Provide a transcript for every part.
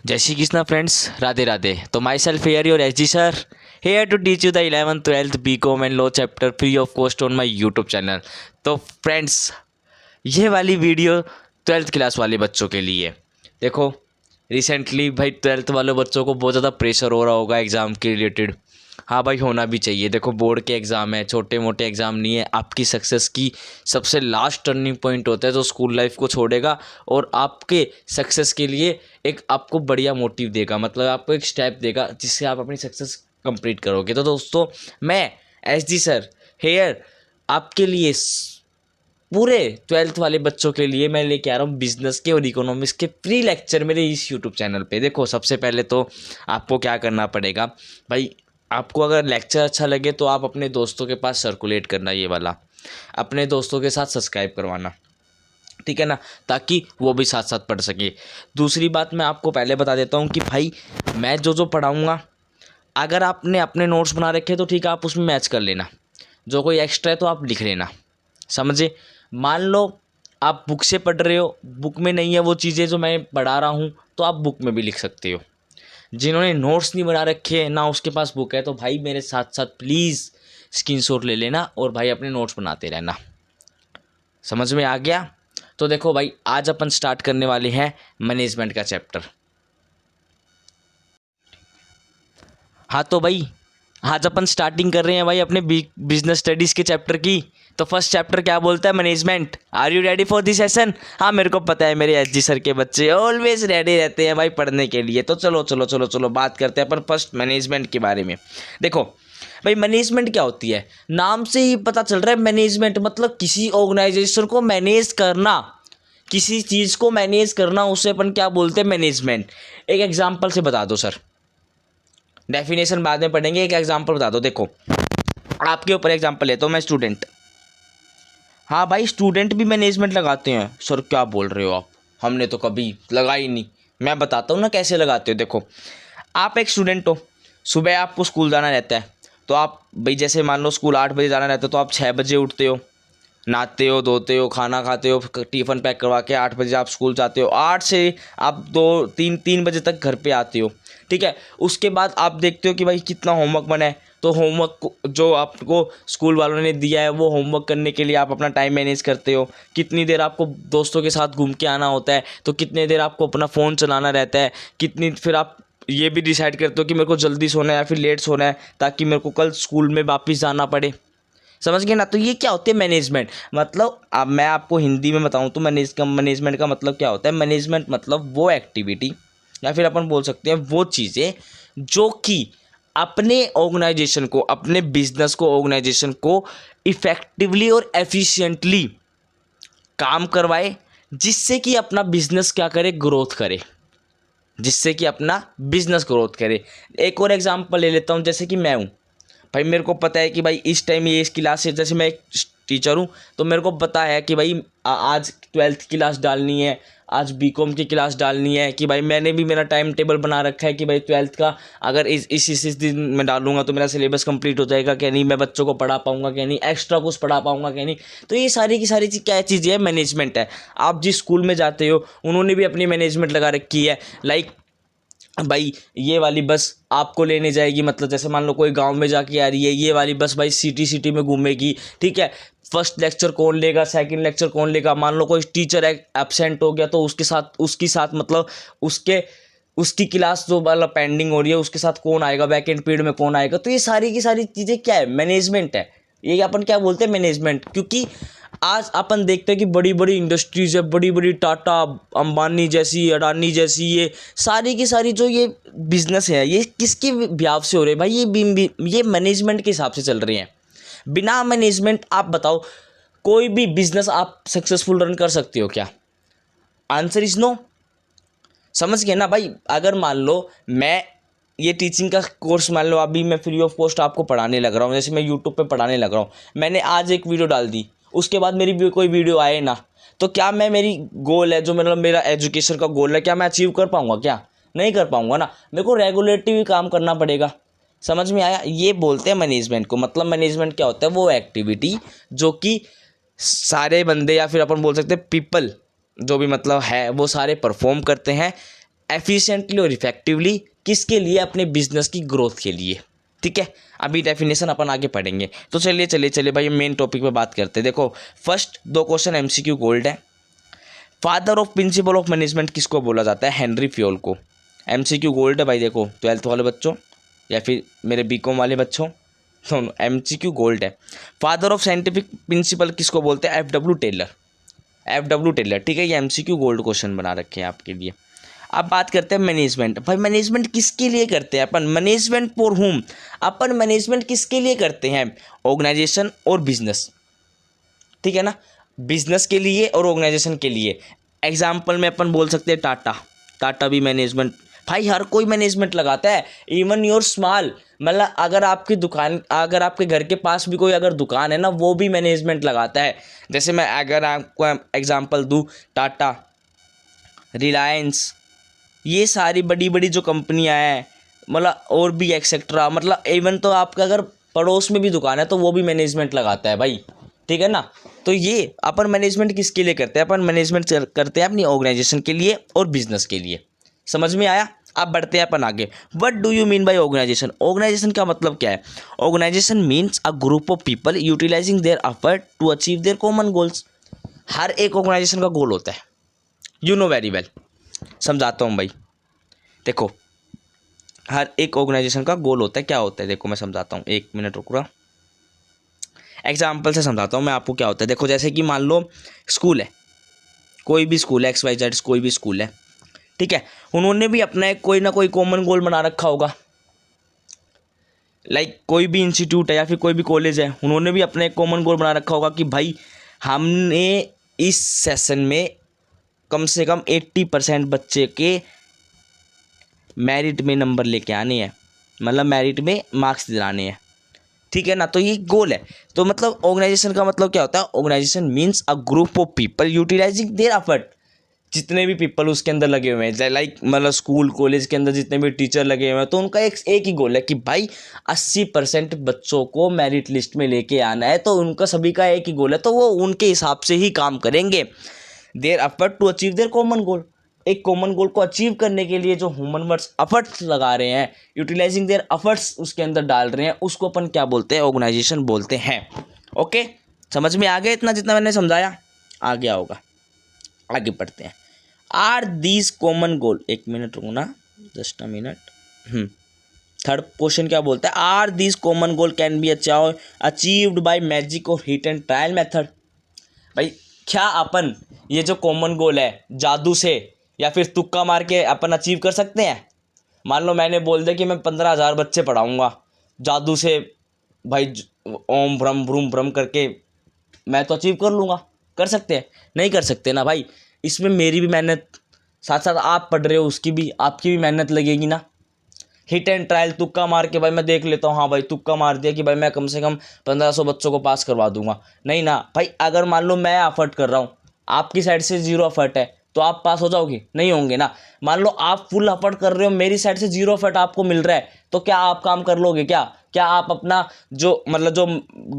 जय श्री कृष्णा फ्रेंड्स, राधे राधे। तो myself here your H G sir, here to teach you the 11th 12th BCom and law chapter free of cost on my YouTube channel. तो friends, ये वाली video 12th class वाले बच्चों के लिए। देखो, रिसेंटली भाई 12th वाले बच्चों को बहुत ज़्यादा प्रेशर हो रहा होगा एग्ज़ाम के रिलेटेड। हाँ भाई, होना भी चाहिए। देखो, बोर्ड के एग्ज़ाम है, छोटे मोटे एग्ज़ाम नहीं है। आपकी सक्सेस की सबसे लास्ट टर्निंग पॉइंट होता है जो स्कूल लाइफ को छोड़ेगा और आपके सक्सेस के लिए एक आपको बढ़िया मोटिव देगा, मतलब आपको एक स्टेप देगा जिससे आप अपनी सक्सेस कंप्लीट करोगे। तो दोस्तों, मैं एस जी सर हेयर आपके लिए पूरे 12th वाले बच्चों के लिए मैं लेके आ रहा हूँ बिजनेस के और इकोनॉमिक्स के फ्री लेक्चर मेरे इस यूट्यूब चैनल पे। देखो, सबसे पहले तो आपको क्या करना पड़ेगा भाई, आपको अगर लेक्चर अच्छा लगे तो आप अपने दोस्तों के पास सर्कुलेट करना, ये वाला अपने दोस्तों के साथ सब्सक्राइब करवाना, ठीक है ना, ताकि वो भी साथ साथ पढ़ सके। दूसरी बात मैं आपको पहले बता देता हूँ कि भाई मैं जो पढ़ाऊँगा, अगर आपने अपने नोट्स बना रखे तो ठीक है, आप उसमें मैच कर लेना। जो कोई एक्स्ट्रा है तो आप लिख लेना, समझे। मान लो आप बुक से पढ़ रहे हो, बुक में नहीं है वो चीज़ें जो मैं पढ़ा रहा हूँ, तो आप बुक में भी लिख सकते हो। जिन्होंने नोट्स नहीं बना रखे ना उसके पास बुक है, तो भाई मेरे साथ साथ प्लीज़ स्क्रीनशॉट ले लेना और भाई अपने नोट्स बनाते रहना। समझ में आ गया? तो देखो भाई, आज अपन स्टार्ट करने वाले हैं मैनेजमेंट का चैप्टर। हाँ तो भाई, आज अपन स्टार्टिंग कर रहे हैं भाई अपने बिजनेस स्टडीज़ के चैप्टर की। तो फर्स्ट चैप्टर क्या बोलता है? Management. Are you ready for this session? हाँ, मेरे को पता है मेरे एच जी सर के बच्चे ऑलवेज रेडी रहते हैं भाई पढ़ने के लिए। तो चलो चलो चलो चलो बात करते हैं अपन फर्स्ट मैनेजमेंट के बारे में। देखो भाई, मैनेजमेंट क्या होती है? नाम से ही पता चल रहा है। मैनेजमेंट मतलब किसी ऑर्गेनाइजेशन को मैनेज करना, किसी चीज़ को मैनेज करना, उसे अपन क्या बोलते हैं? मैनेजमेंट। एक एग्जाम्पल से बता दो सर, डेफिनेशन बाद में पढ़ेंगे, एक एग्जांपल बता दो। देखो, आपके ऊपर एग्जांपल लेता हूँ मैं, स्टूडेंट। हाँ भाई, स्टूडेंट भी मैनेजमेंट लगाते हैं। सर क्या बोल रहे हो आप? हमने तो कभी लगाई नहीं। मैं बताता हूँ ना कैसे लगाते हो। देखो, आप एक स्टूडेंट हो, सुबह आपको स्कूल जाना रहता है, तो आप भाई जैसे मान लो स्कूल 8 बजे जाना रहता है, तो आप 6 बजे उठते हो, नहाते हो, धोते हो, खाना खाते हो, टिफ़िन पैक करवा के 8 बजे आप स्कूल जाते हो। 8 से आप 2 3 बजे तक घर पे आते हो, ठीक है। उसके बाद आप देखते हो कि भाई कितना होमवर्क बना है, तो होमवर्क जो आपको स्कूल वालों ने दिया है वो होमवर्क करने के लिए आप अपना टाइम मैनेज करते हो। कितनी देर आपको दोस्तों के साथ घूम के आना होता है, तो कितने देर आपको अपना फ़ोन चलाना रहता है, कितनी फिर आप ये भी डिसाइड करते हो कि मेरे को जल्दी सोना है या फिर लेट सोना है, ताकि मेरे को कल स्कूल में वापस जाना पड़े। समझ गए ना? तो ये क्या होती है? मैनेजमेंट। मतलब अब मैं आपको हिंदी में बताऊं तो मैनेजमेंट का मतलब क्या होता है? मैनेजमेंट मतलब वो एक्टिविटी या फिर अपन बोल सकते हैं वो चीज़ें जो कि अपने ऑर्गेनाइजेशन को, अपने बिजनेस को, ऑर्गेनाइजेशन को इफ़ेक्टिवली और एफिशिएंटली काम करवाए, जिससे कि अपना बिजनेस क्या करे? ग्रोथ करे, जिससे कि अपना बिजनेस ग्रोथ करे। एक और एग्जांपल ले लेता हूँ, जैसे कि मैं हूँ भाई, मेरे को पता है कि भाई इस टाइम ये इस क्लास से, जैसे मैं एक टीचर हूँ तो मेरे को पता है कि भाई आज 12th की क्लास डालनी है, आज बीकॉम की क्लास डालनी है, कि भाई मैंने भी मेरा टाइम टेबल बना रखा है कि भाई 12th का अगर इस दिन में डालूंगा तो मेरा सिलेबस कंप्लीट हो जाएगा क्या नहीं, मैं बच्चों को पढ़ा पाऊंगा क्या नहीं, एक्स्ट्रा कुछ पढ़ा पाऊंगा क्या नहीं। तो ये सारी की सारी चीज़ क्या चीज़ें है? मैनेजमेंट है। आप जिस स्कूल में जाते हो उन्होंने भी अपनी मैनेजमेंट लगा रखी है। लाइक भाई, ये वाली बस आपको लेने जाएगी, मतलब जैसे मान लो कोई गांव में जाके आ रही है, ये वाली बस भाई सिटी में घूमेगी, ठीक है। फर्स्ट लेक्चर कौन लेगा, सेकंड लेक्चर कौन लेगा, मान लो कोई टीचर एब्सेंट हो गया तो उसके साथ मतलब उसकी क्लास जो वाला पेंडिंग हो रही है उसके साथ कौन आएगा, वैकेंट पीरियड में कौन आएगा। तो ये सारी की सारी चीज़ें क्या है? मैनेजमेंट है। ये अपन क्या बोलते हैं? मैनेजमेंट। क्योंकि आज अपन देखते हैं कि बड़ी बड़ी इंडस्ट्रीज है, बड़ी बड़ी टाटा, अंबानी जैसी, अडानी जैसी, ये सारी की सारी जो ये बिजनेस है, ये किसके ब्याव से हो रहे हैं भाई? ये मैनेजमेंट के हिसाब से चल रही हैं। बिना मैनेजमेंट आप बताओ कोई भी बिजनेस आप सक्सेसफुल रन कर सकते हो क्या? Answer is no. समझ गए ना भाई? अगर मान लो मैं ये टीचिंग का कोर्स, मान लो अभी मैं फ्री ऑफ कॉस्ट आपको पढ़ाने लग रहा हूँ, जैसे मैं यूट्यूब पे पढ़ाने लग रहा हूँ, मैंने आज एक वीडियो डाल दी, उसके बाद मेरी भी कोई वीडियो आए ना, तो क्या मैं, मेरी गोल है जो मतलब मेरा एजुकेशन का गोल है, क्या मैं अचीव कर पाऊँगा? क्या नहीं कर पाऊँगा ना। मेरे को रेगुलेटरी काम करना पड़ेगा। समझ में आया? ये बोलते हैं मैनेजमेंट को। मतलब मैनेजमेंट क्या होता है? वो एक्टिविटी जो कि सारे बंदे या फिर अपन बोल सकते हैं पीपल जो भी मतलब है वो सारे परफॉर्म करते हैं एफिशिएंटली और इफेक्टिवली, किसके लिए? अपने बिजनेस की ग्रोथ के लिए। ठीक है, अभी डेफिनेशन अपन आगे पढ़ेंगे। तो चलिए भाई मेन टॉपिक पे बात करते हैं। देखो फर्स्ट 2 क्वेश्चन एमसीक्यू गोल्ड है। Father of principle of management किसको बोला जाता है? हेनरी फ्योल को। एमसीक्यू गोल्ड है भाई, देखो 12th वाले बच्चों या फिर मेरे बीकॉम वाले बच्चों, दोनों एमसीक्यू गोल्ड है। फादर ऑफ साइंटिफिक प्रिंसिपल किसको बोलते हैं? FW Taylor. एफडब्ल्यू टेलर, ठीक है, ये एमसीक्यू गोल्ड क्वेश्चन बना रखे हैं आपके लिए। अब बात करते हैं मैनेजमेंट। भाई मैनेजमेंट किसके लिए करते हैं अपन? मैनेजमेंट फॉर हुम, अपन मैनेजमेंट किसके लिए करते हैं? ऑर्गेनाइजेशन और बिजनेस, ठीक है ना, बिजनेस के लिए और ऑर्गेनाइजेशन के लिए। एग्जाम्पल में अपन बोल सकते हैं टाटा, टाटा भी मैनेजमेंट। भाई हर कोई मैनेजमेंट लगाता है, इवन योर स्मॉल, मतलब अगर आपकी दुकान, अगर आपके घर के पास भी कोई अगर दुकान है ना, वो भी मैनेजमेंट लगाता है। जैसे मैं अगर आपको एग्जांपल दूं, टाटा, रिलायंस, ये सारी बड़ी बड़ी जो कंपनियां हैं, मतलब और भी एक्सेट्रा, मतलब इवन तो आपका अगर पड़ोस में भी दुकान है तो वो भी मैनेजमेंट लगाता है भाई, ठीक है ना। तो ये अपन मैनेजमेंट किसके लिए करते हैं? अपन मैनेजमेंट करते हैं अपनी ऑर्गेनाइजेशन के लिए और बिजनेस के लिए। समझ में आया? अब बढ़ते हैं अपन आगे। What do you mean by organisation? Organisation का मतलब क्या है? Organisation means a group of people utilising their effort to achieve their common goals. हर एक ऑर्गेनाइजेशन का गोल होता है, यू नो वेरी वेल। समझाता हूँ भाई, देखो हर एक ऑर्गेनाइजेशन का गोल होता है। क्या होता है देखो मैं समझाता हूँ, 1 मिनट रुको, एग्जाम्पल से समझाता हूँ मैं आपको क्या होता है। देखो जैसे कि मान लो स्कूल है, कोई भी स्कूल है, XYZ कोई भी स्कूल है, ठीक है, उन्होंने भी अपना एक कोई ना कोई कॉमन गोल बना रखा होगा। लाइक कोई भी इंस्टीट्यूट है या फिर कोई भी कॉलेज है, उन्होंने भी अपना एक कॉमन गोल बना रखा होगा कि भाई हमने इस सेशन में कम से कम 80% बच्चे के मेरिट में नंबर लेके आने हैं, मतलब मेरिट में मार्क्स दिलाने हैं, ठीक है ना। तो ये गोल है। तो मतलब ऑर्गेनाइजेशन का मतलब क्या होता है? Organisation means a group of people utilising their effort. जितने भी पीपल उसके अंदर लगे हुए हैं, लाइक मतलब स्कूल कॉलेज के अंदर जितने भी टीचर लगे हुए हैं, तो उनका एक ही गोल है कि भाई 80% बच्चों को मेरिट लिस्ट में लेके आना है। तो उनका सभी का एक ही गोल है, तो वो उनके हिसाब से ही काम करेंगे। Their effort to achieve their common goal, एक कॉमन गोल को अचीव करने के लिए जो ह्यूमन वर्ड्स एफर्ट्स लगा रहे हैं, यूटिलाइजिंग देयर एफर्ट्स उसके अंदर डाल रहे हैं, उसको अपन क्या बोलते हैं? ऑर्गेनाइजेशन बोलते हैं। ओके, समझ में आ गया इतना जितना मैंने समझाया? आ गया होगा। आगे बढ़ते हैं। Are these common goal, 1 minute रुको ना, just a minute. Third question क्या बोलता है? Are these common goal can be achieved by magic और हिट एंड ट्रायल मेथड। भाई क्या अपन ये जो कॉमन गोल है जादू से या फिर तुक्का मार के अपन अचीव कर सकते हैं? मान लो मैंने बोल दिया कि मैं 15,000 बच्चे पढ़ाऊँगा जादू से, भाई ओम भ्रम भ्रूम भ्रम करके मैं तो अचीव कर लूँगा। कर सकते हैं? नहीं कर सकते ना भाई। इसमें मेरी भी मेहनत, साथ साथ आप पढ़ रहे हो उसकी भी, आपकी भी मेहनत लगेगी ना। हिट एंड ट्रायल, तुक्का मार के भाई मैं देख लेता हूँ, हाँ भाई तुक्का मार दिया कि भाई मैं कम से कम 1500 बच्चों को पास करवा दूंगा, नहीं ना भाई। अगर मान लो मैं एफर्ट कर रहा हूँ, आपकी साइड से 0 एफर्ट है, तो आप पास हो जाओगे? नहीं होंगे ना। मान लो आप फुल एफर्ट कर रहे हो, मेरी साइड से 0 एफर्ट आपको मिल रहा है, तो क्या आप काम कर लोगे? क्या आप अपना जो मतलब जो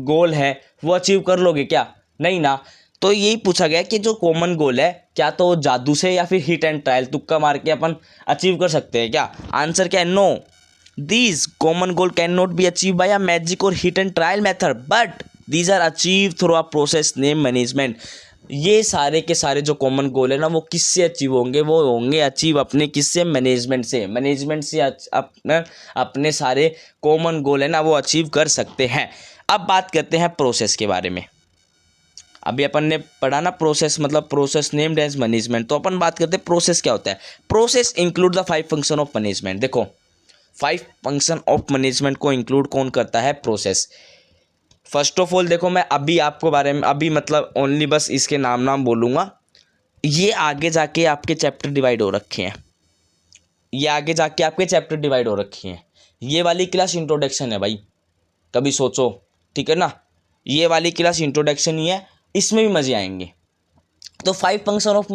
गोल है वो अचीव कर लोगे क्या? नहीं ना। तो यही पूछा गया कि जो कॉमन गोल है, क्या तो वो जादू से या फिर हिट एंड ट्रायल, तुक्का मार के अपन अचीव कर सकते हैं क्या? आंसर क्या है? No, these common goal can not be achieve by a magic और hit and trial method, but these are achieve through a process name management. ये सारे के सारे जो कॉमन गोल है ना, वो किससे अचीव होंगे? वो होंगे अचीव अपने किससे? मैनेजमेंट से। मैनेजमेंट से अपने सारे कॉमन गोल है ना वो अचीव कर सकते हैं। अब बात करते हैं प्रोसेस के बारे में। अभी अपन ने पढ़ा ना प्रोसेस, मतलब प्रोसेस नेम्ड एज मैनेजमेंट। तो अपन बात करते हैं प्रोसेस क्या होता है। Process include the 5 function of management. देखो 5 फंक्शन ऑफ मैनेजमेंट को इंक्लूड कौन करता है? प्रोसेस। फर्स्ट ऑफ ऑल देखो, मैं अभी आपको बारे में अभी मतलब ओनली बस इसके नाम बोलूँगा। ये आगे जाके आपके चैप्टर डिवाइड हो रखे हैं, ये आगे जाके आपके चैप्टर डिवाइड हो रखे हैं। ये वाली क्लास इंट्रोडक्शन है भाई, कभी सोचो, ठीक है ना। ये वाली क्लास इंट्रोडक्शन ही है, इसमें भी मज़े आएंगे। तो 5 फंक्शन ऑफ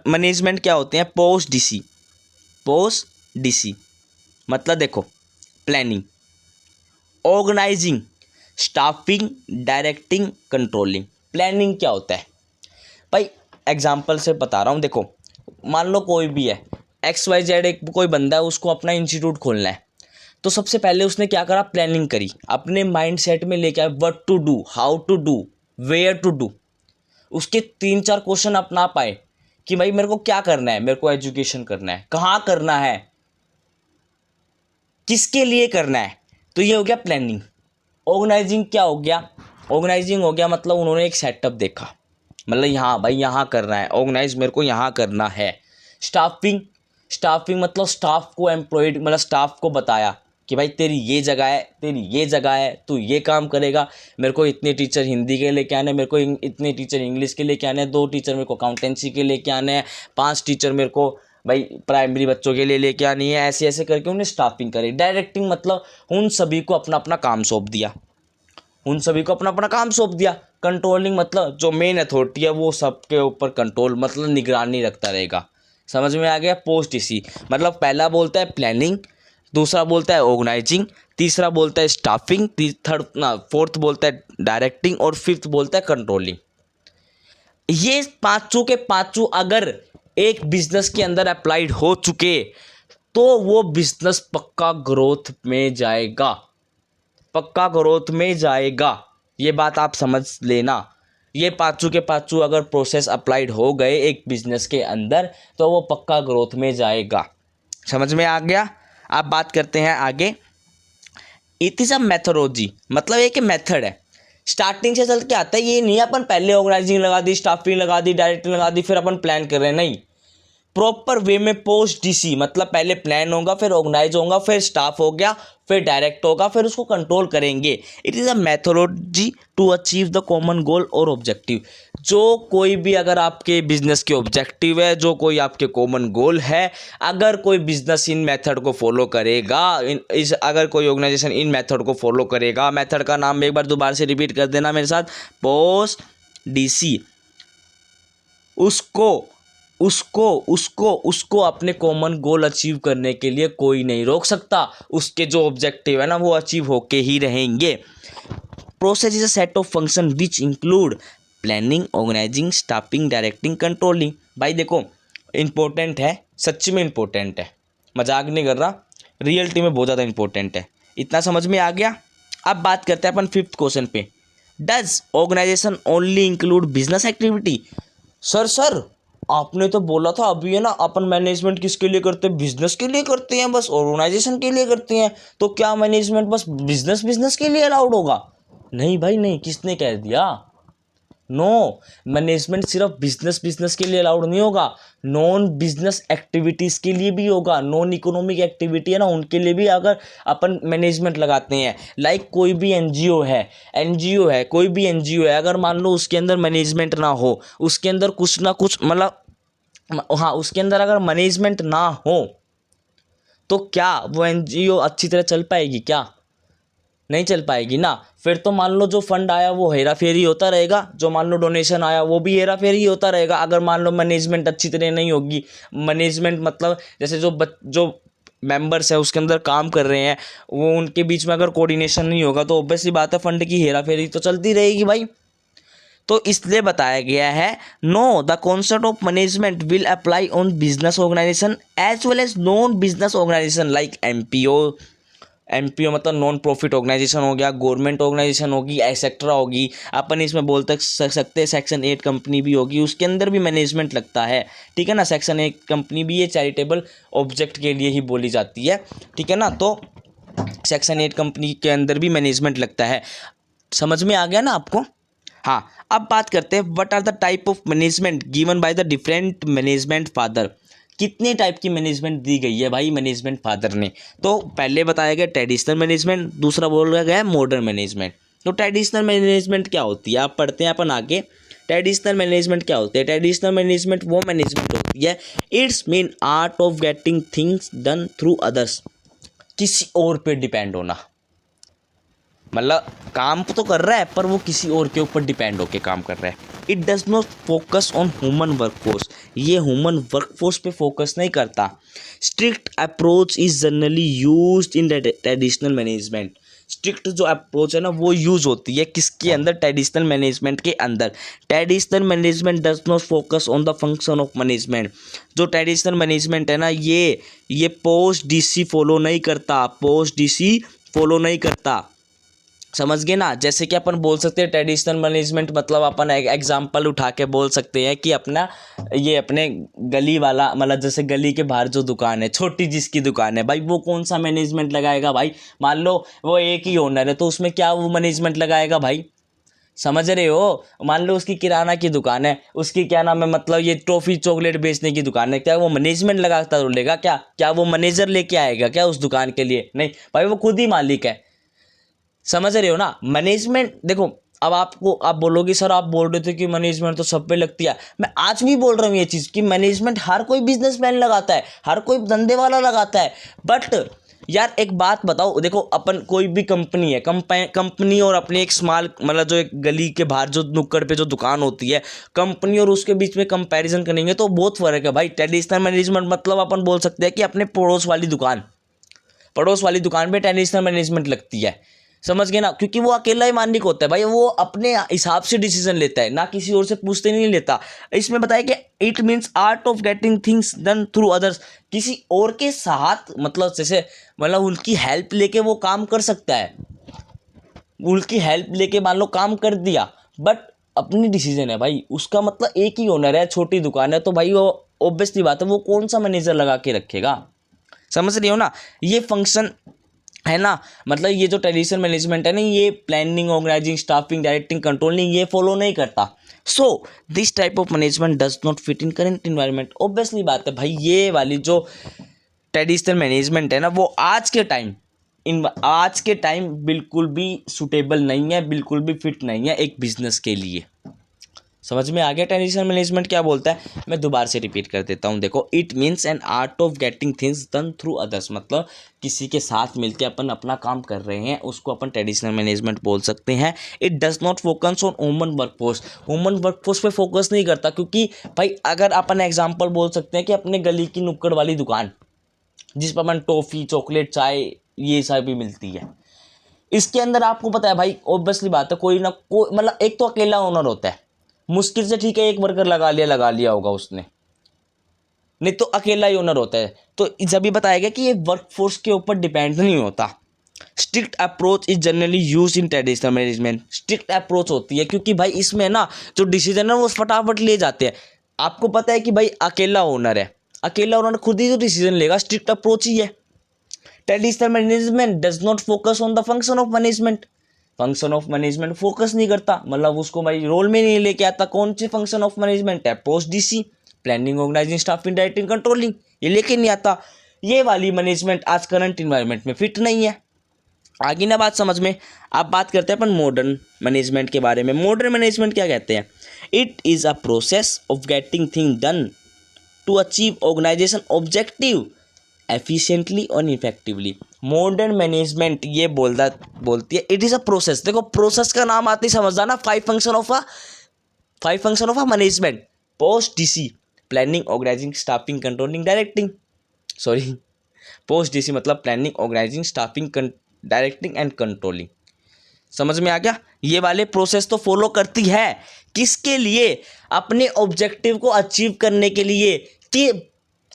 मैनेजमेंट क्या होते हैं? पोस्ट डीसी मतलब देखो, planning, organising, staffing, directing, controlling. Planning क्या होता है भाई? एग्जाम्पल से बता रहा हूँ। देखो मान लो कोई भी है, XYZ एक कोई बंदा है, उसको अपना इंस्टीट्यूट खोलना है, तो सबसे पहले उसने क्या करा, प्लानिंग करी, अपने माइंड सेट में लेके आया what to do, how to do, where to do. उसके 3-4 क्वेश्चन अपना पाए कि भाई मेरे को क्या करना है, मेरे को एजुकेशन करना है, कहाँ करना है, किसके लिए करना है। तो ये हो गया प्लानिंग। ऑर्गेनाइजिंग क्या हो गया, ऑर्गेनाइजिंग हो गया मतलब उन्होंने एक सेटअप देखा, मतलब यहाँ भाई यहाँ करना है, ऑर्गेनाइज मेरे को यहाँ करना है। स्टाफिंग, स्टाफिंग मतलब स्टाफ को एम्प्लॉयड, मतलब स्टाफ को बताया कि भाई तेरी ये जगह है, तेरी ये जगह है, तू ये काम करेगा, मेरे को इतने टीचर हिंदी के लेके आने, मेरे को इतने टीचर इंग्लिश के लेके आने, 2 टीचर मेरे को अकाउंटेंसी के लेके आने हैं, 5 टीचर मेरे को भाई प्राइमरी बच्चों के लिए लेके आनी है। ऐसे ऐसे करके उन्हें स्टाफिंग करी। डायरेक्टिंग मतलब उन सभी को अपना अपना काम सौंप दिया, उन सभी को अपना अपना काम सौंप दिया। कंट्रोलिंग मतलब जो मेन अथॉरिटी है वो सबके ऊपर कंट्रोल मतलब निगरानी रखता रहेगा। समझ में आ गया। पोस्ट इसी मतलब पहला बोलता है प्लानिंग, दूसरा बोलता है ऑर्गेनाइजिंग, तीसरा बोलता है स्टाफिंग, फोर्थ बोलता है डायरेक्टिंग और फिफ्थ बोलता है कंट्रोलिंग। ये पांचों के पांचों अगर एक बिजनेस के अंदर अप्लाइड हो चुके तो वो बिजनेस पक्का ग्रोथ में जाएगा, पक्का ग्रोथ में जाएगा। ये बात आप समझ लेना। ये पांचों के पांचों अगर प्रोसेस अप्लाइड हो गए एक बिजनेस के अंदर तो वो पक्का ग्रोथ में जाएगा। समझ में आ गया। आप बात करते हैं आगे। इट इज़ अ मैथोलॉजी मतलब एक मेथड है, स्टार्टिंग से चल के आता है। ये नहीं अपन पहले ऑर्गेनाइजिंग लगा दी, स्टाफिंग लगा दी, डायरेक्टिंग लगा दी, फिर अपन प्लान कर रहे हैं, नहीं। प्रॉपर वे में पोस्ट डीसी मतलब पहले प्लान होगा, फिर ऑर्गेनाइज होगा, फिर स्टाफ हो गया, फिर डायरेक्ट होगा, फिर उसको कंट्रोल करेंगे। It is a methodology to achieve the common goal और ऑब्जेक्टिव। जो कोई भी अगर आपके बिजनेस के ऑब्जेक्टिव है, जो कोई आपके कॉमन गोल है, अगर कोई बिजनेस इन मेथड को फॉलो करेगा, अगर कोई ऑर्गेनाइजेशन इन मेथड को फॉलो करेगा, मेथड का नाम एक बार दोबारा से रिपीट कर देना मेरे साथ, पोस्ट डीसी, उसको अपने कॉमन गोल अचीव करने के लिए कोई नहीं रोक सकता। उसके जो ऑब्जेक्टिव है ना वो अचीव होके ही रहेंगे। Process is a set of function which include planning, organising, staffing, directing, controlling. भाई देखो इंपॉर्टेंट है, सच्ची में इंपॉर्टेंट है, मजाक नहीं कर रहा, रियलिटी में बहुत ज़्यादा इंपॉर्टेंट है। इतना समझ में आ गया। अब बात करते हैं अपन 5th क्वेश्चन पे। Does organisation only include business activity. Sir आपने तो बोला था अभी है ना अपन मैनेजमेंट किसके लिए करते हैं, बिजनेस के लिए करते हैं, बस ऑर्गेनाइजेशन के लिए करते हैं, तो क्या मैनेजमेंट बस बिजनेस के लिए अलाउड होगा। नहीं भाई नहीं, किसने कह दिया। नो, मैनेजमेंट सिर्फ बिजनेस के लिए अलाउड नहीं होगा, नॉन बिजनेस एक्टिविटीज़ के लिए भी होगा। नॉन इकोनॉमिक एक्टिविटी है ना उनके लिए भी अगर अपन मैनेजमेंट लगाते हैं। लाइक कोई भी एनजीओ है, कोई भी एनजीओ है, अगर मान लो उसके अंदर मैनेजमेंट ना हो, उसके अंदर कुछ ना कुछ मतलब हाँ उसके अंदर अगर मैनेजमेंट ना हो तो क्या वो एनजीओ अच्छी तरह चल पाएगी, क्या नहीं चल पाएगी ना। फिर तो मान लो जो फंड आया वो हेरा फेरी होता रहेगा, जो मान लो डोनेशन आया वो भी हेरा फेरी होता रहेगा। अगर मान लो मैनेजमेंट अच्छी तरह नहीं होगी, मैनेजमेंट मतलब जैसे जो मेंबर्स है उसके अंदर काम कर रहे हैं वो उनके बीच में अगर कोऑर्डिनेशन नहीं होगा तो ऑब्वियसली बात है फंड की हेरा फेरी तो चलती रहेगी भाई। तो इसलिए बताया गया है no the concept of management will apply on business organisation as well as non business organisation like NPO मतलब नॉन प्रॉफिट ऑर्गेनाइजेशन हो गया, गवर्नमेंट ऑर्गेनाइजेशन होगी, एक्सेट्रा होगी। अपन इसमें बोल सकते हैं सेक्शन 8 कंपनी भी होगी, उसके अंदर भी मैनेजमेंट लगता है, ठीक है ना। सेक्शन 8 कंपनी भी ये चैरिटेबल ऑब्जेक्ट के लिए ही बोली जाती है, ठीक है ना। तो सेक्शन 8 कंपनी के अंदर भी मैनेजमेंट लगता है। समझ में आ गया ना आपको। हाँ, अब बात करते हैं what are the type of management given by the different management father. कितने टाइप की मैनेजमेंट दी गई है भाई मैनेजमेंट फादर ने। तो पहले बताया गया ट्रेडिशनल मैनेजमेंट, दूसरा बोला गया है मॉडर्न मैनेजमेंट। तो ट्रेडिशनल मैनेजमेंट क्या होती है आप पढ़ते हैं अपन आगे। ट्रेडिशनल मैनेजमेंट क्या होती है। ट्रेडिशनल मैनेजमेंट वो मैनेजमेंट होती है, it's mean art of getting things done through others. किसी और पे डिपेंड होना, मतलब काम तो कर रहा है पर वो किसी और के ऊपर डिपेंड होके काम कर रहा है। It does not focus on human workforce, ये ह्यूमन वर्कफोर्स पे फोकस नहीं करता। Strict approach is generally used in traditional management. Strict जो अप्रोच है ना वो यूज होती है किसके अंदर, ट्रेडिशनल मैनेजमेंट के अंदर। Traditional management does not focus on the function of management. जो ट्रेडिशनल मैनेजमेंट है ना ये पोस्ट डीसी फॉलो नहीं करता, पोस्ट डीसी फॉलो नहीं करता, समझ गए ना। जैसे कि अपन बोल सकते हैं ट्रेडिशनल मैनेजमेंट मतलब अपन एक एग्जांपल उठा के बोल सकते हैं कि अपना ये अपने गली वाला मतलब जैसे गली के बाहर जो दुकान है, छोटी जिसकी दुकान है भाई, वो कौन सा मैनेजमेंट लगाएगा भाई। मान लो वो एक ही ओनर है तो उसमें क्या वो मैनेजमेंट लगाएगा भाई, समझ रहे हो। मान लो उसकी किराना की दुकान है, उसकी क्या नाम है मतलब ये टॉफ़ी चॉकलेट बेचने की दुकान है, क्या वो मैनेजमेंट लगाता लेगा क्या वो मैनेजर लेके आएगा क्या उस दुकान के लिए, नहीं भाई, वो खुद ही मालिक है, समझ रहे हो ना। मैनेजमेंट देखो, अब आप बोलोगे सर आप बोल रहे थे कि मैनेजमेंट तो सब पे लगती है, मैं आज भी बोल रहा हूँ ये चीज़ कि मैनेजमेंट हर कोई बिजनेसमैन लगाता है, हर कोई धंधे वाला लगाता है। बट यार एक बात बताओ, देखो अपन कोई भी कंपनी है, कंपनी और अपनी एक स्मॉल मतलब जो एक गली के बाहर जो नुक्कड़ पे जो दुकान होती है, कंपनी और उसके बीच में कंपैरिजन करेंगे तो बहुत फ़र्क है भाई। ट्रेडिशनल मैनेजमेंट मतलब अपन बोल सकते हैं कि अपने पड़ोस वाली दुकान पे ट्रेडिशनल मैनेजमेंट लगती है, समझ गए ना। क्योंकि वो अकेला ही मालिक होता है भाई, वो अपने हिसाब से डिसीजन लेता है, ना किसी और से पूछते नहीं लेता। इसमें बताया कि it means art of getting things done through others, किसी और के साथ मतलब जैसे मतलब उनकी हेल्प लेके वो काम कर सकता है, उनकी हेल्प लेके मान लो काम कर दिया, बट अपनी डिसीजन है भाई, उसका मतलब एक ही ओनर है, छोटी दुकान है, तो भाई वो ऑब्वियसली बात है वो कौन सा मैनेजर लगा के रखेगा, समझ रही हो ना। ये फंक्शन है ना, मतलब ये जो ट्रेडिशनल मैनेजमेंट है ना, ये planning, organising, staffing, directing, controlling ये फॉलो नहीं करता। So this type of management does not fit in current environment. Obviously बात है भाई, ये वाली जो ट्रेडिशनल मैनेजमेंट है ना वो आज के टाइम बिल्कुल भी सूटेबल नहीं है, बिल्कुल भी फिट नहीं है एक बिजनेस के लिए। समझ में आ गया ट्रेडिशनल मैनेजमेंट क्या बोलता है। मैं दोबारा से रिपीट कर देता हूँ, देखो, it means an art of getting things done through others, मतलब किसी के साथ मिलकर अपन अपना काम कर रहे हैं उसको अपन ट्रेडिशनल मैनेजमेंट बोल सकते हैं। It does not focus on human workforce पे फोकस नहीं करता, क्योंकि भाई अगर अपन एग्जाम्पल बोल सकते हैं कि अपने गली की नुक्कड़ वाली दुकान जिस पर अपन टॉफ़ी चॉकलेट चाय ये सब भी मिलती है, इसके अंदर आपको पता है भाई ऑब्वियसली बात है कोई ना कोई मतलब एक तो अकेला ओनर होता है, मुश्किल से ठीक है एक वर्कर लगा लिया होगा उसने, नहीं तो अकेला ही ओनर होता है। तो जब भी बताया गया कि ये वर्कफोर्स के ऊपर डिपेंड नहीं होता। Strict approach is generally use in traditional management, strict approach होती है क्योंकि भाई इसमें ना जो डिसीजन है वो फटाफट ले जाते हैं। आपको पता है कि भाई अकेला ओनर खुद ही जो डिसीजन लेगा, स्ट्रिक्ट अप्रोच ही है। Traditional management does not focus on the function of management focus नहीं करता, मतलब उसको भाई रोल में नहीं लेके आता। कौन सी फंक्शन ऑफ मैनेजमेंट है, post DC, planning, organising, staffing, directing, controlling, ये लेके नहीं आता। ये वाली मैनेजमेंट आज करंट इन्वायरमेंट में फिट नहीं है। आगे ना बात समझ में। अब बात करते हैं अपन मॉडर्न मैनेजमेंट के बारे में। मॉडर्न मैनेजमेंट क्या कहते हैं, it is a process of getting thing done to achieve organisation objective efficiently और इफेक्टिवली। मॉडर्न मैनेजमेंट ये बोलती है इट इज़ अ प्रोसेस। देखो प्रोसेस का नाम आते ही समझना ना, five function of a management, post DC, planning, organising, staffing, controlling, directing, post DC मतलब planning, organising, staffing, directing and controlling. समझ में आ गया। ये वाले प्रोसेस तो फॉलो करती है किसके लिए, अपने ऑब्जेक्टिव को अचीव करने के लिए, कि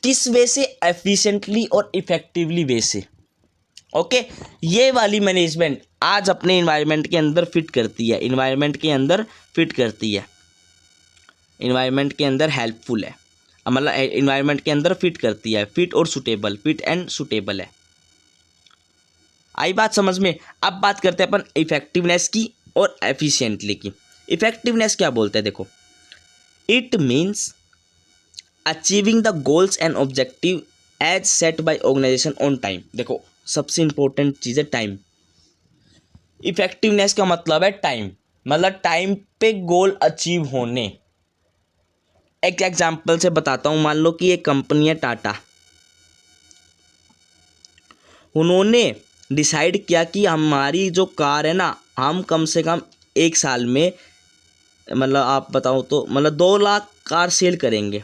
किस वे से, एफिशिएंटली और इफेक्टिवली वे से। ओके, ये वाली मैनेजमेंट आज अपने इन्वायरमेंट के अंदर फिट करती है, इन्वायरमेंट के अंदर हेल्पफुल है, मतलब इन्वायरमेंट के अंदर फिट करती है, फिट एंड सुटेबल है। आई बात समझ में। अब बात करते हैं अपन इफेक्टिवनेस की और एफिशिएंटली की। इफेक्टिवनेस क्या बोलते हैं, देखो, it means achieving the goals and objective as set by organisation on time. देखो सबसे इंपॉर्टेंट चीज़ है टाइम। इफेक्टिवनेस का मतलब है टाइम, मतलब टाइम पे गोल अचीव होने। एक एग्जांपल से बताता हूँ, मान लो कि एक कंपनी है टाटा, उन्होंने डिसाइड किया कि हमारी जो कार है ना, हम कम से कम एक साल में मतलब आप बताओ तो मतलब 2 लाख कार सेल करेंगे।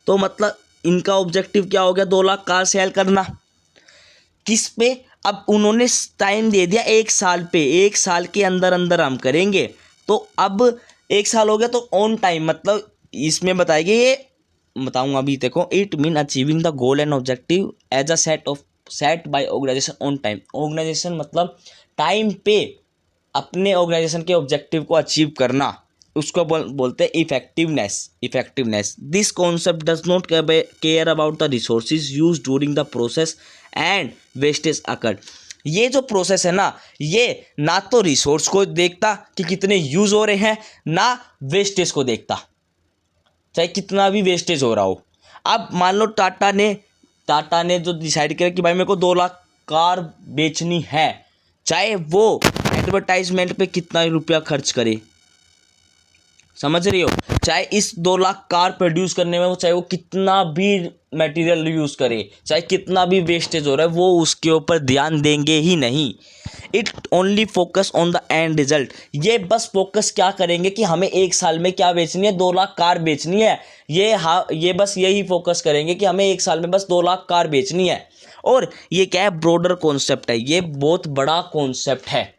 तो मतलब इनका ऑब्जेक्टिव क्या हो गया, 2 लाख कार सेल करना। किस पे, अब उन्होंने टाइम दे दिया 1 साल पे, 1 साल के अंदर अंदर हम करेंगे। तो अब 1 साल हो गया तो ऑन टाइम, मतलब इसमें बताएगी ये बताऊंगा अभी। देखो, it mean achieving the goal and objective as a set by organisation on time. Organisation मतलब टाइम पे अपने ऑर्गेनाइजेशन के ऑब्जेक्टिव को अचीव करना, उसको बोलते हैं effectiveness. This concept does not care about the resources use during the process and wastage occur. ये जो प्रोसेस है ना, ये ना तो रिसोर्स को देखता कि कितने यूज हो रहे हैं, ना वेस्टेज को देखता, चाहे कितना भी वेस्टेज हो रहा हो। अब मान लो टाटा ने जो डिसाइड किया कि भाई मेरे को 2 लाख कार बेचनी है, चाहे वो एडवर्टाइजमेंट पे कितना रुपया खर्च करे, समझ रही हो, चाहे इस 2 लाख कार प्रोड्यूस करने में वो चाहे वो कितना भी मटेरियल यूज़ करे, चाहे कितना भी वेस्टेज हो रहा है, वो उसके ऊपर ध्यान देंगे ही नहीं। It only focus on the end result. ये बस फोकस क्या करेंगे कि हमें 1 साल में क्या बेचनी है, 2 लाख कार बेचनी है। ये बस यही फोकस करेंगे कि हमें 1 साल में बस 2 लाख कार बेचनी है। और ये क्या है, ब्रॉडर कॉन्सेप्ट है, ये बहुत बड़ा कॉन्सेप्ट है,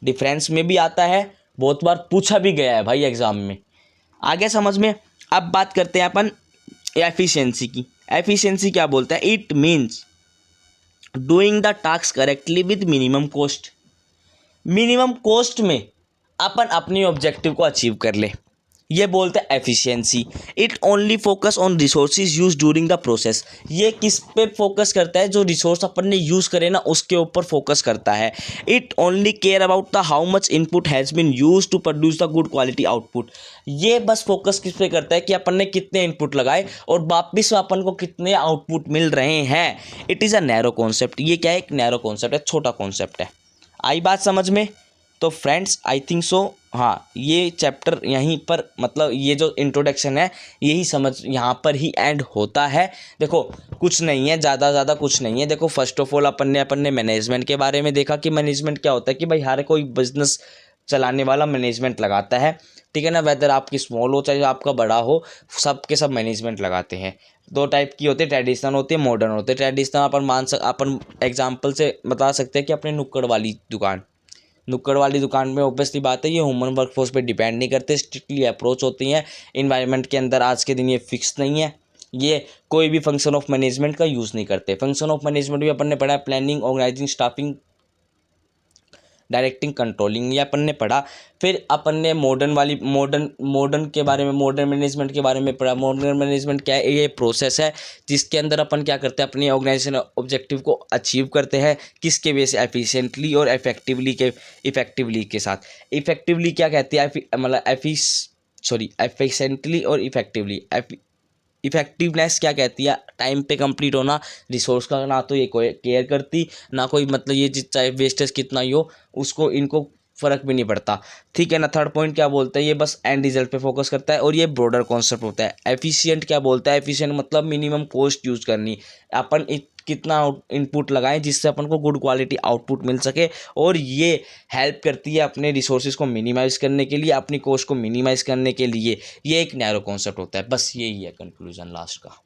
डिफरेंस में भी आता है, बहुत बार पूछा भी गया है भाई एग्जाम में। आगे समझ में। अब बात करते हैं अपन एफिशिएंसी की। एफिशिएंसी क्या बोलता है, it means doing the task correctly with minimum cost. Minimum cost में अपन अपनी ऑब्जेक्टिव को अचीव कर ले, ये बोलते हैं efficiency. It only focus on resources use during the process. ये किस पे फोकस करता है, जो रिसोर्स अपन ने यूज़ करे ना उसके ऊपर फोकस करता है। It only care about the how much input has been use to produce the good quality output. ये बस फोकस किस पे करता है कि अपन ने कितने इनपुट लगाए और वापिस अपन को कितने आउटपुट मिल रहे हैं। It is a narrow concept. ये क्या है, एक नैरो कॉन्सेप्ट है, छोटा कॉन्सेप्ट है। आई बात समझ में। तो फ्रेंड्स आई थिंक सो, हाँ, ये चैप्टर यहीं पर, मतलब ये जो इंट्रोडक्शन है यही समझ यहाँ पर ही एंड होता है। देखो कुछ नहीं है, ज़्यादा कुछ नहीं है। देखो फर्स्ट ऑफ ऑल अपन ने मैनेजमेंट के बारे में देखा कि मैनेजमेंट क्या होता है, कि भाई हर कोई बिजनेस चलाने वाला मैनेजमेंट लगाता है, ठीक है ना। वेदर आपकी स्मॉल हो चाहे आपका बड़ा हो, सब के सब मैनेजमेंट लगाते हैं। 2 टाइप की होती है, ट्रेडिशनल होती है, मॉडर्न होती है। ट्रेडिशनल अपन एग्जाम्पल से बता सकते हैं कि अपने नुक्कड़ वाली दुकान में ऑब्वियसली बात है ये ह्यूमन वर्कफोर्स पे डिपेंड नहीं करते, स्ट्रिक्टली अप्रोच होती हैं इन्वायरमेंट के अंदर। आज के दिन ये फिक्स नहीं है, ये कोई भी फंक्शन ऑफ मैनेजमेंट का यूज़ नहीं करते। फंक्शन ऑफ मैनेजमेंट भी अपन ने पढ़ा है, planning, organising, staffing, directing, controlling, ये अपन ने पढ़ा। फिर अपन ने मॉडर्न के बारे में, मॉडर्न मैनेजमेंट के बारे में पढ़ा। मॉडर्न मैनेजमेंट क्या है, ये प्रोसेस है जिसके अंदर अपन क्या करते हैं, अपनी ऑर्गेनाइजेशन ऑब्जेक्टिव को अचीव करते हैं। किसके बेस, एफिशिएंटली और इफेक्टिवली के साथ। इफेक्टिवली क्या कहती है, मतलब एफिशिएंटली और इफेक्टिवनेस क्या कहती है, टाइम पे कंप्लीट होना। रिसोर्स का ना तो ये कोई केयर करती, ना कोई, मतलब ये चाहे वेस्टेज कितना ही हो उसको, इनको फ़र्क भी नहीं पड़ता, ठीक है ना। थर्ड पॉइंट क्या बोलता है, ये बस एंड रिजल्ट पे फोकस करता है और ये ब्रॉडर कॉन्सेप्ट होता है। एफिशिएंट क्या बोलता है, एफिशिएंट मतलब मिनिमम कॉस्ट यूज़ करनी, अपन कितना इनपुट लगाएं जिससे अपन को गुड क्वालिटी आउटपुट मिल सके। और ये हेल्प करती है अपने रिसोर्सेज को मिनिमाइज़ करने के लिए, अपनी कॉस्ट को मिनिमाइज़ करने के लिए। ये एक नैरो कॉन्सेप्ट होता है, बस यही है कंक्लूजन लास्ट का।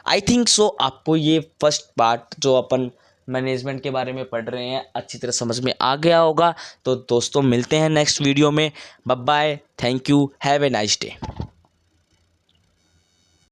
आई थिंक सो आपको ये फर्स्ट पार्ट जो अपन मैनेजमेंट के बारे में पढ़ रहे हैं अच्छी तरह समझ में आ गया होगा। तो दोस्तों मिलते हैं नेक्स्ट वीडियो में। Bye bye, thank you, have a nice day.